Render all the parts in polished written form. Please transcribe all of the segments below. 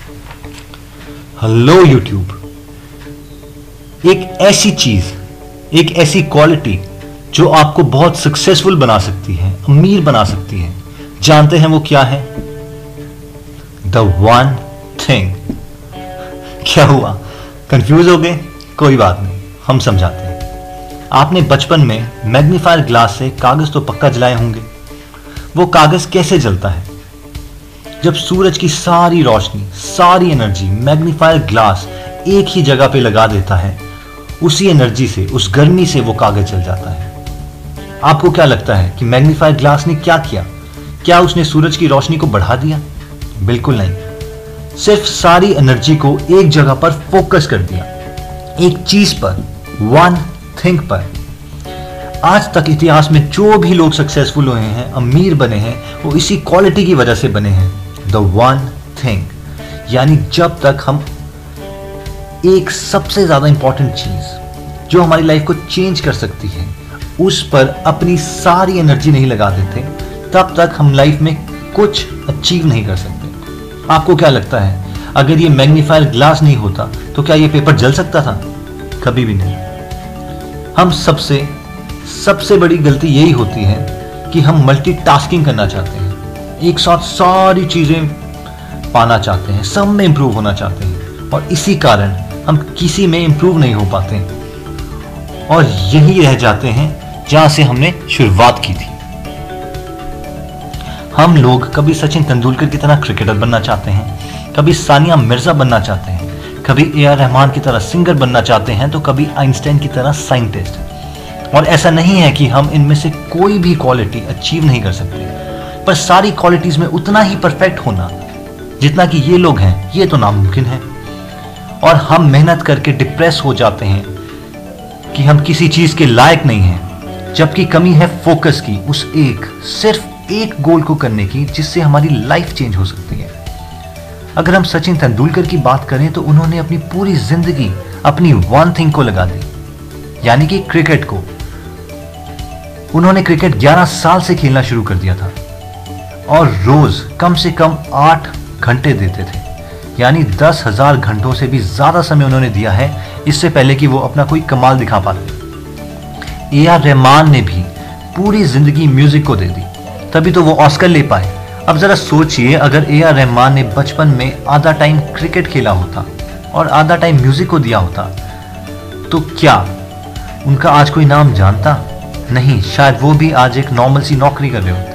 Hello YouTube. एक ऐसी चीज, एक ऐसी क्वालिटी जो आपको बहुत सक्सेसफुल बना सकती है, अमीर बना सकती है, जानते हैं वो क्या है? The one thing. क्या हुआ, कंफ्यूज हो गए? कोई बात नहीं, हम समझाते हैं। आपने बचपन में मैग्नीफायर ग्लास से कागज तो पक्का जलाए होंगे। वो कागज कैसे जलता है? जब सूरज की सारी रोशनी, सारी एनर्जी मैग्नीफायर ग्लास एक ही जगह पे लगा देता है, उसी एनर्जी से, उस गर्मी से वो कागज जल जाता है। आपको क्या लगता है कि मैग्नीफायर ग्लास ने क्या किया? क्या उसने सूरज की रोशनी को बढ़ा दिया? बिल्कुल नहीं। सिर्फ सारी एनर्जी को एक जगह पर फोकस कर दिया, एक चीज पर, वन थिंग पर। आज तक इतिहास में जो भी लोग सक्सेसफुल हुए हैं, अमीर बने हैं, वो इसी क्वालिटी की वजह से बने हैं, द वन थिंग। यानी जब तक हम एक सबसे ज्यादा इंपॉर्टेंट चीज जो हमारी लाइफ को चेंज कर सकती है, उस पर अपनी सारी एनर्जी नहीं लगा देते, तब तक हम लाइफ में कुछ अचीव नहीं कर सकते। आपको क्या लगता है, अगर ये मैग्नीफायर ग्लास नहीं होता तो क्या ये पेपर जल सकता था? कभी भी नहीं। हम सबसे बड़ी गलती यही होती है कि हम मल्टीटास्किंग करना चाहते हैं, एक साथ सारी चीजें पाना चाहते हैं, सब में इंप्रूव होना चाहते हैं, और इसी कारण हम किसी में इंप्रूव नहीं हो पाते और यही रह जाते हैं जहां से हमने शुरुआत की थी। हम लोग कभी सचिन तेंदुलकर की तरह क्रिकेटर बनना चाहते हैं, कभी सानिया मिर्जा बनना चाहते हैं, कभी ए.आर. रहमान की तरह सिंगर बनना चाहते हैं, तो कभी आइंस्टाइन की तरह साइंटिस्ट। और ऐसा नहीं है कि हम इनमें से कोई भी क्वालिटी अचीव नहीं कर सकते, पर सारी क्वालिटीज में उतना ही परफेक्ट होना जितना कि ये लोग हैं, ये तो नामुमकिन है। और हम मेहनत करके डिप्रेस हो जाते हैं कि हम किसी चीज के लायक नहीं हैं, जबकि कमी है फोकस की, उस सिर्फ एक गोल को करने की, जिससे हमारी लाइफ चेंज हो सकती है। अगर हम सचिन तेंदुलकर की बात करें तो उन्होंने अपनी पूरी जिंदगी अपनी वन थिंग को लगा दी, यानी कि क्रिकेट को। उन्होंने क्रिकेट 11 साल से खेलना शुरू कर दिया था और रोज कम से कम 8 घंटे देते थे, यानी 10,000 घंटों से भी ज्यादा समय उन्होंने दिया है, इससे पहले कि वो अपना कोई कमाल दिखा पाते। ए.आर. रहमान ने भी पूरी जिंदगी म्यूजिक को दे दी, तभी तो वो ऑस्कर ले पाए। अब जरा सोचिए, अगर ए.आर. रहमान ने बचपन में आधा टाइम क्रिकेट खेला होता और आधा टाइम म्यूजिक को दिया होता, तो क्या उनका आज कोई नाम जानता? नहीं, शायद वो भी आज एक नॉर्मल सी नौकरी कर रहे होते।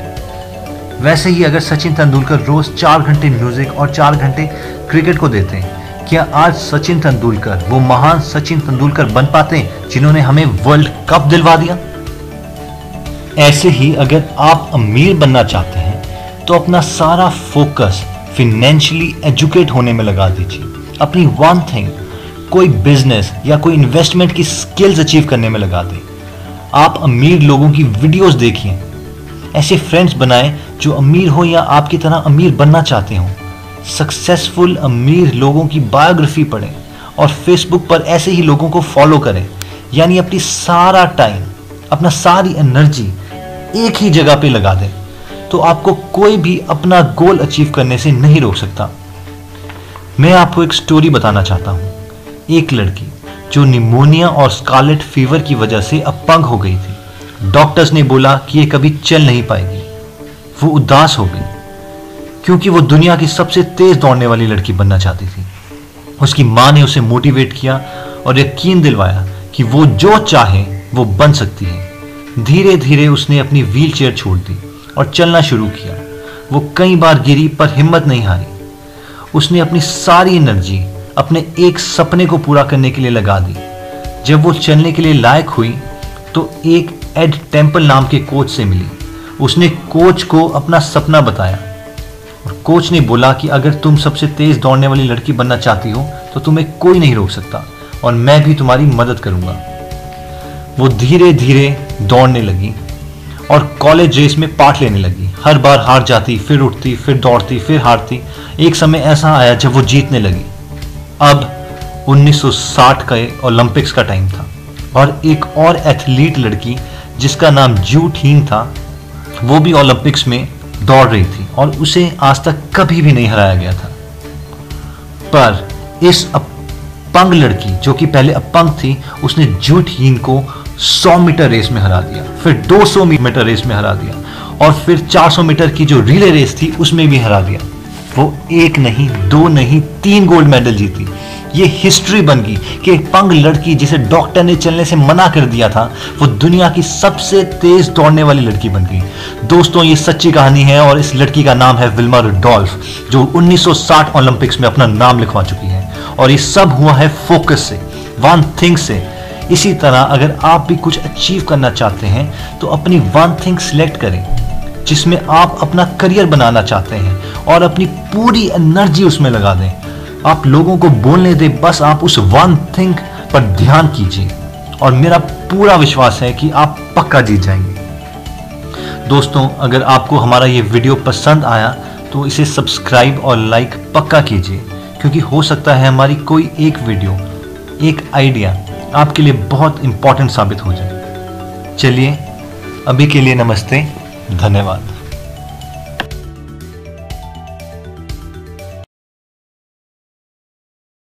वैसे ही अगर सचिन तेंदुलकर रोज 4 घंटे म्यूजिक और 4 घंटे क्रिकेट को देते हैं, क्या आज सचिन तेंदुलकर वो महान सचिन तेंदुलकर बन पाते जिन्होंने हमें वर्ल्ड कप दिलवा दिया? ऐसे ही अगर आप अमीर बनना चाहते हैं तो अपना सारा फोकस फाइनेंशियली एजुकेट होने में लगा दीजिए, अपनी वन थिंग, कोई बिजनेस या कोई इन्वेस्टमेंट की स्किल्स अचीव करने में लगा दें। आप अमीर लोगों की वीडियोस देखिए, ऐसे फ्रेंड्स बनाएं जो अमीर हो या आपकी तरह अमीर बनना चाहते हो। सक्सेसफुल अमीर लोगों की बायोग्राफी पढ़ें और फेसबुक पर ऐसे ही लोगों को फॉलो करें, यानी अपनी सारा टाइम, अपना सारी एनर्जी एक ही जगह पे लगा दें, तो आपको कोई भी अपना गोल अचीव करने से नहीं रोक सकता। मैं आपको एक स्टोरी बताना चाहता हूँ। एक लड़की जो निमोनिया और स्कारलेट फीवर की वजह से अपंग हो गई थी। डॉक्टर्स ने बोला कि ये कभी चल नहीं पाएगी। वो उदास हो गई क्योंकि वो दुनिया की सबसे तेज दौड़ने वाली लड़की बनना चाहती थी। उसकी माँ ने उसे मोटिवेट किया और यकीन दिलवाया कि वो जो चाहे वो बन सकती है। धीरे धीरे उसने अपनी व्हील चेयर छोड़ दी और चलना शुरू किया। वो कई बार गिरी पर हिम्मत नहीं हारी। उसने अपनी सारी एनर्जी अपने एक सपने को पूरा करने के लिए लगा दी। जब वो चलने के लिए लायक हुई तो एक एड टेम्पल नाम के कोच से मिली। उसने कोच को अपना सपना बताया और कोच ने बोला कि अगर तुम सबसे तेज दौड़ने वाली लड़की बनना चाहती हो तो तुम्हें कोई नहीं रोक सकता और मैं भी तुम्हारी मदद करूंगा। वो धीरे धीरे दौड़ने लगी और कॉलेज रेस में पार्ट लेने लगी। हर बार हार जाती, फिर उठती, फिर दौड़ती, फिर हारती। एक समय ऐसा आया जब वो जीतने लगी। अब 1960 का ओलंपिक्स का टाइम था और एक और एथलीट लड़की जिसका नाम जू ठीन था, वो भी ओलंपिक्स में दौड़ रही थी और उसे आज तक कभी भी नहीं हराया गया था। पर इस अपंग लड़की जो कि पहले अपंग थी, उसने जू हीन को 100 मीटर रेस में हरा दिया, फिर 200 मीटर रेस में हरा दिया और फिर 400 मीटर की जो रिले रेस थी उसमें भी हरा दिया। वो 1 नहीं 2 नहीं 3 गोल्ड मेडल जीती। ये हिस्ट्री बन गई कि एक पंग लड़की जिसे डॉक्टर ने चलने से मना कर दिया था, वो दुनिया की सबसे तेज दौड़ने वाली लड़की बन गई। दोस्तों, ये सच्ची कहानी है और इस लड़की का नाम है विल्मा रुडोल्फ, जो 1960 ओलंपिक्स में अपना नाम लिखवा चुकी है। और ये सब हुआ है फोकस से, वन थिंग से। इसी तरह अगर आप भी कुछ अचीव करना चाहते हैं तो अपनी वन थिंग सिलेक्ट करें जिसमें आप अपना करियर बनाना चाहते हैं और अपनी पूरी एनर्जी उसमें लगा दें। आप लोगों को बोलने दें, बस आप उस वन थिंग पर ध्यान कीजिए और मेरा पूरा विश्वास है कि आप पक्का जीत जाएंगे। दोस्तों, अगर आपको हमारा ये वीडियो पसंद आया तो इसे सब्सक्राइब और लाइक पक्का कीजिए, क्योंकि हो सकता है हमारी कोई एक वीडियो, एक आइडिया आपके लिए बहुत इंपॉर्टेंट साबित हो जाए। चलिए, अभी के लिए नमस्ते, धन्यवाद।